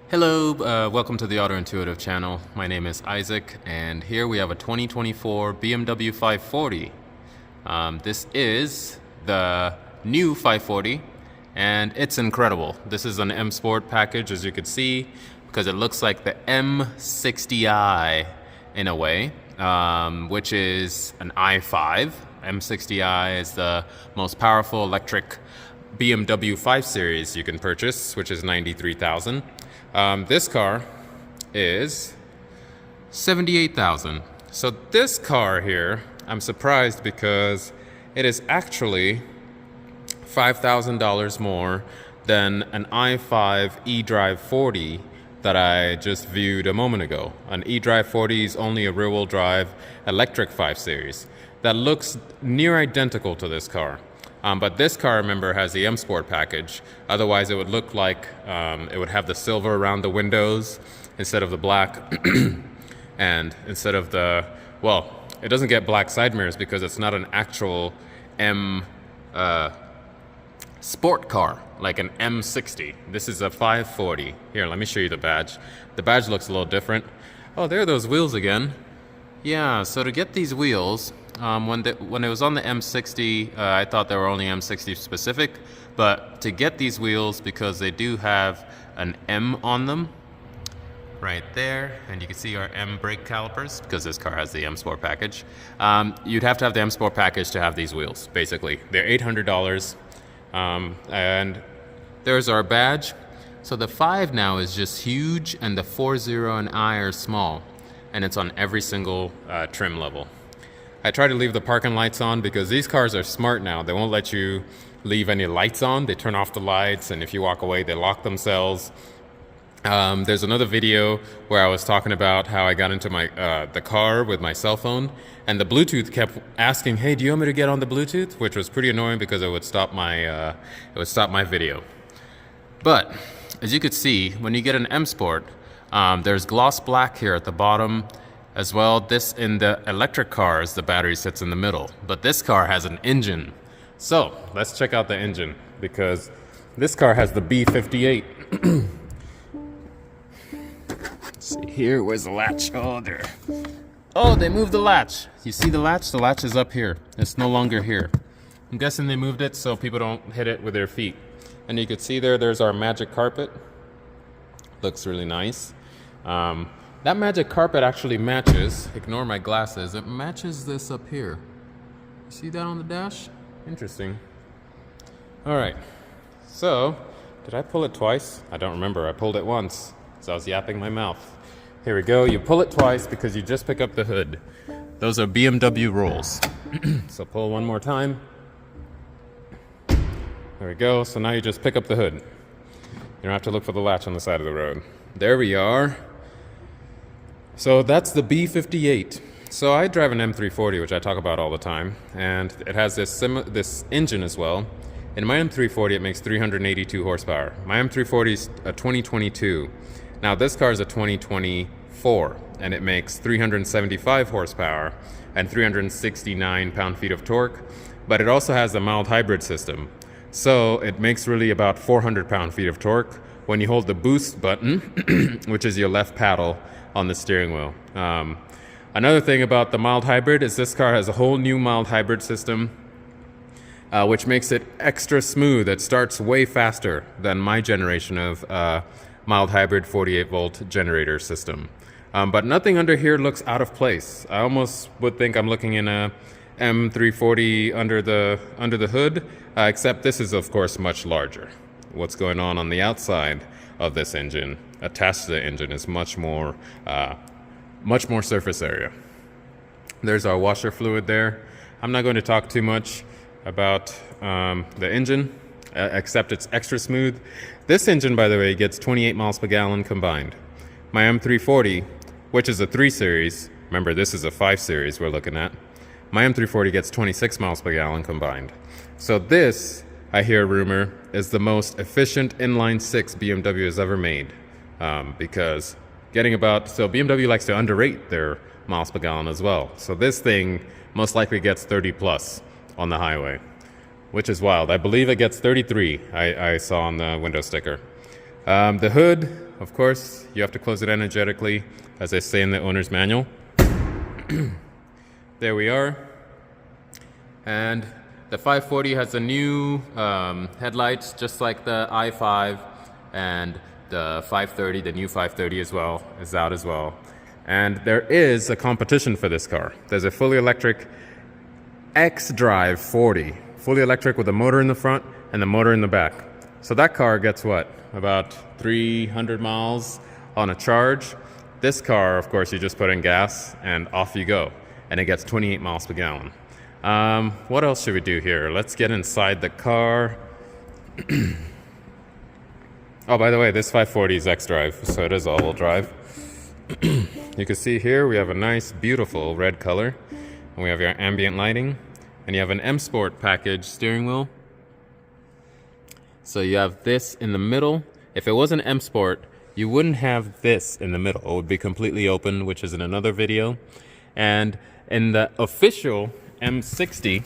Hello, welcome to the Auto Intuitive channel. My name is Isaac, and here we have a 2024 BMW 540. This is the new 540, and it's incredible. This is an M Sport package, as you can see, because it looks like the M60i in a way, which is an i5. M60i is the most powerful electric BMW 5 Series you can purchase, which is $93,000. This car is $78,000. So this car here, I'm surprised because it is actually $5,000 more than an i5 xDrive 40 that I just viewed a moment ago. An xDrive 40 is only a rear-wheel drive electric 5 Series that looks near identical to this car. But this car, remember, has the M Sport package. Otherwise, it would look like it would have the silver around the windows instead of the black. And instead of the, well, it doesn't get black side mirrors because it's not an actual M Sport car, like an M60. This is a 540. Here, let me show you the badge. The badge looks a little different. Oh, there are those wheels again. Yeah, so to get these wheels, when it was on the M60, I thought they were only M60 specific, but to get these wheels, because they do have an M on them, right there, and you can see our M brake calipers, because this car has the M Sport package. You'd have to have the M Sport package to have these wheels, basically. They're $800, and there's our badge. So the 5 now is just huge, and the 40 and I are small, and it's on every single trim level. I try to leave the parking lights on because these cars are smart now. They won't let you leave any lights on. They turn off the lights, and if you walk away, they lock themselves. There's another video where I was talking about how I got into my the car with my cell phone, and the Bluetooth kept asking, "Hey, do you want me to get on the Bluetooth?" Which was pretty annoying because it would stop my video. But as you could see, when you get an M Sport, there's gloss black here at the bottom. As well, this in the electric cars, the battery sits in the middle, but this car has an engine. So let's check out the engine, because this car has the B58. Let's see here, where's the latch? Oh, there. Oh, they moved the latch. You see the latch? The latch is up here. It's no longer here. I'm guessing they moved it so people don't hit it with their feet. And you can see there's our magic carpet. Looks really nice. That magic carpet actually matches, ignore my glasses, it matches this up here. You see that on the dash? Interesting. All right, so did I pull it twice? I don't remember, I pulled it once, so I was yapping my mouth. Here we go, you pull it twice because you just pick up the hood. Those are BMW rules. So pull one more time. There we go, so now you just pick up the hood. You don't have to look for the latch on the side of the road. There we are. So that's the B58. So I drive an M340, which I talk about all the time, and it has this engine as well. In my M340, it makes 382 horsepower. My M340 is a 2022. Now this car is a 2024, and it makes 375 horsepower and 369 pound-feet of torque, but it also has a mild hybrid system. So it makes really about 400 pound-feet of torque when you hold the boost button, which is your left paddle on the steering wheel. Another thing about the mild hybrid is this car has a whole new mild hybrid system, which makes it extra smooth. It starts way faster than my generation of mild hybrid 48-volt generator system. But nothing under here looks out of place. I almost would think I'm looking in a M340 under the hood, except this is of course much larger. What's going on the outside of this engine, attached to the engine, is much more surface area. There's our washer fluid there. I'm not going to talk too much about the engine, except it's extra smooth. This engine, by the way, gets 28 miles per gallon combined. My M340, which is a 3 Series, remember this is a 5 Series we're looking at, my M340 gets 26 miles per gallon combined. So this, I hear a rumor, is the most efficient inline-6 BMW has ever made, because so BMW likes to underrate their miles per gallon as well. So this thing most likely gets 30 plus on the highway, which is wild. I believe it gets 33, I saw on the window sticker. The hood of course, you have to close it energetically, as they say in the owner's manual. There we are. And the 540 has the new headlights, just like the i5, and the 530, the new 530 as well, is out as well. And there is a competition for this car. There's a fully electric xDrive 40, fully electric with a motor in the front and the motor in the back. So that car gets what? About 300 miles on a charge. This car, of course, you just put in gas and off you go. And it gets 28 miles per gallon. What else should we do here? Let's get inside the car. Oh, by the way, this 540 is xDrive, so it is all-wheel drive. You can see here we have a nice, beautiful red color. And we have your ambient lighting. And you have an M Sport package steering wheel. So you have this in the middle. If it was an M Sport, you wouldn't have this in the middle. It would be completely open, which is in another video. And in the official M60,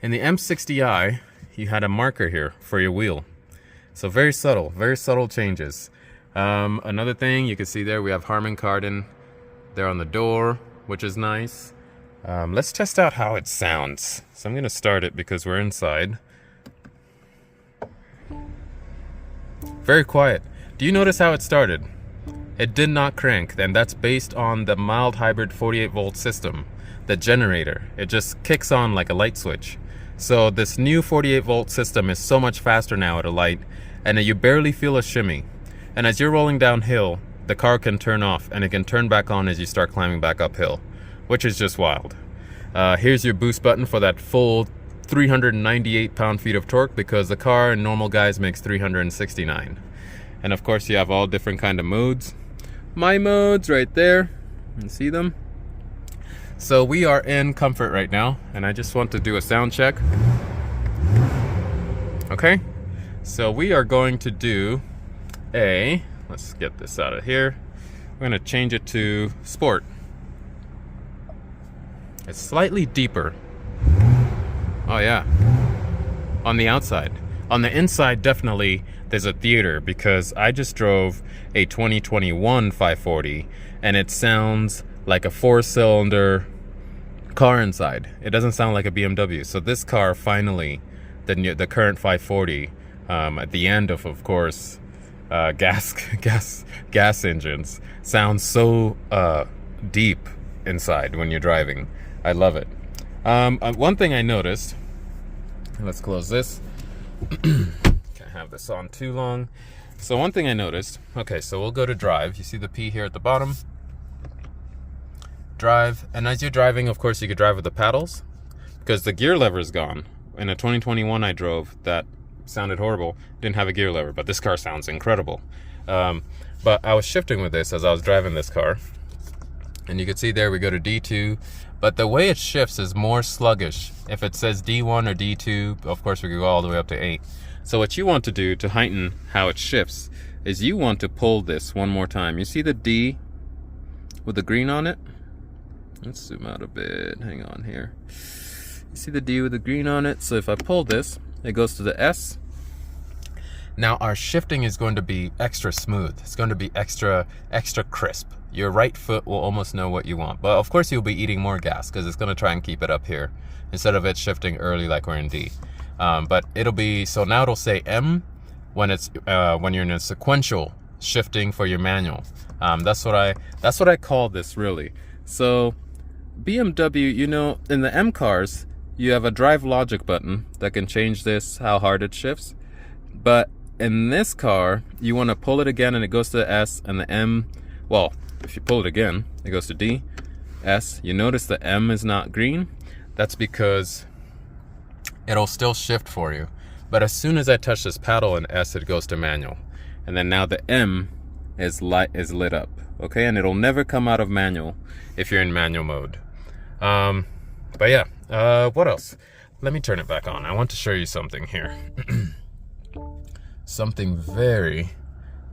in the M60i, you had a marker here for your wheel. So very subtle changes. Another thing you can see there, we have Harman Kardon there on the door, which is nice. Let's test out how it sounds. So I'm gonna start it because we're inside. Very quiet. Do you notice how it started? It did not crank, and that's based on the mild hybrid 48 volt system, the generator. It just kicks on like a light switch. So this new 48 volt system is so much faster now at a light, and you barely feel a shimmy. And as you're rolling downhill, the car can turn off, and it can turn back on as you start climbing back uphill, which is just wild. Here's your boost button for that full 398 pound-feet of torque, because the car in normal guise makes 369. And of course you have all different kind of modes. My modes right there, you see them? So we are in comfort right now, and I just want to do a sound check. Okay, so we are going to do let's get this out of here. We're gonna change it to Sport. It's slightly deeper. Oh yeah, on the outside. On the inside, definitely there's a theater, because I just drove a 2021 540 and it sounds like a 4-cylinder car inside. It doesn't sound like a BMW. So this car finally, the current 540, at the end of course, gas engines, sounds so deep inside when you're driving. I love it. One thing I noticed, let's close this. Can't have this on too long. So one thing I noticed, okay, so we'll go to drive. You see the P here at the bottom? Drive, and as you're driving, of course, you could drive with the paddles, because the gear lever is gone. In a 2021 I drove that sounded horrible, didn't have a gear lever, but this car sounds incredible. But I was shifting with this as I was driving this car, and you can see there we go to D2, but the way it shifts is more sluggish. If it says D1 or D2, of course we could go all the way up to 8. So what you want to do to heighten how it shifts is you want to pull this one more time. You see the D with the green on it? Let's zoom out a bit, hang on here. You see the D with the green on it? So if I pull this, it goes to the S. Now our shifting is going to be extra smooth. It's going to be extra crisp. Your right foot will almost know what you want. But of course you'll be eating more gas, because it's going to try and keep it up here instead of it shifting early like we're in D. But it'll be, so now it'll say M when it's when you're in a sequential shifting for your manual. That's what I call this, really. So BMW, you know, in the M cars, you have a drive logic button that can change this, how hard it shifts. But in this car, you want to pull it again and it goes to the S, and the M, well, if you pull it again, it goes to D, S. You notice the M is not green. That's because it'll still shift for you. But as soon as I touch this paddle in S, it goes to manual. And then now the M is lit up, okay? And it'll never come out of manual if you're in manual mode. But yeah, what else? Let me turn it back on. I want to show you something here. Something very,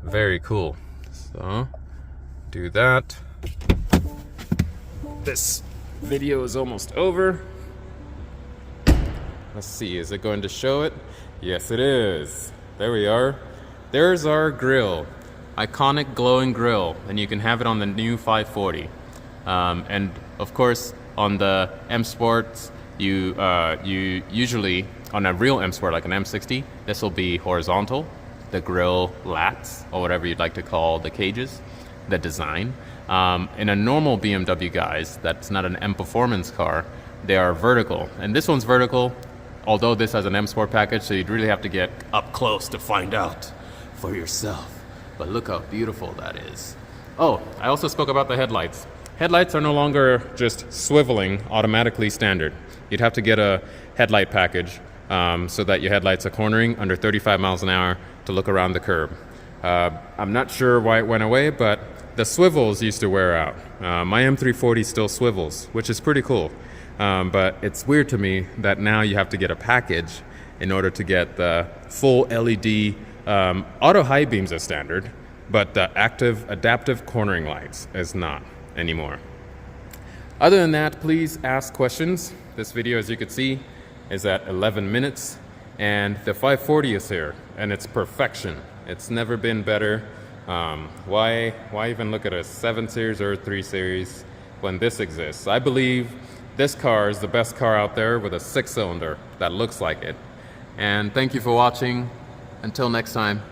very cool. So, do that. This video is almost over. Let's see, is it going to show it? Yes, it is. There we are. there's our grill. Iconic glowing grill, and you can have it on the new 540. And of course, on the M Sports, you usually, on a real M Sport like an M60, this will be horizontal. The grill lats, or whatever you'd like to call the cages, the design. In a normal BMW, guys, that's not an M Performance car, they are vertical. And this one's vertical, although this has an M Sport package, so you'd really have to get up close to find out for yourself. But look how beautiful that is. Oh, I also spoke about the headlights. Headlights are no longer just swiveling automatically standard. You'd have to get a headlight package so that your headlights are cornering under 35 miles an hour to look around the curb. I'm not sure why it went away, but the swivels used to wear out. My M340 still swivels, which is pretty cool. But it's weird to me that now you have to get a package in order to get the full LED auto high beams as standard, but the active adaptive cornering lights is not anymore. Other than that, please ask questions. This video, as you can see, is at 11 minutes, and the 540 is here, and it's perfection. It's never been better. Why even look at a 7 Series or a 3 Series when this exists? I believe this car is the best car out there with a 6-cylinder that looks like it. And thank you for watching. Until next time.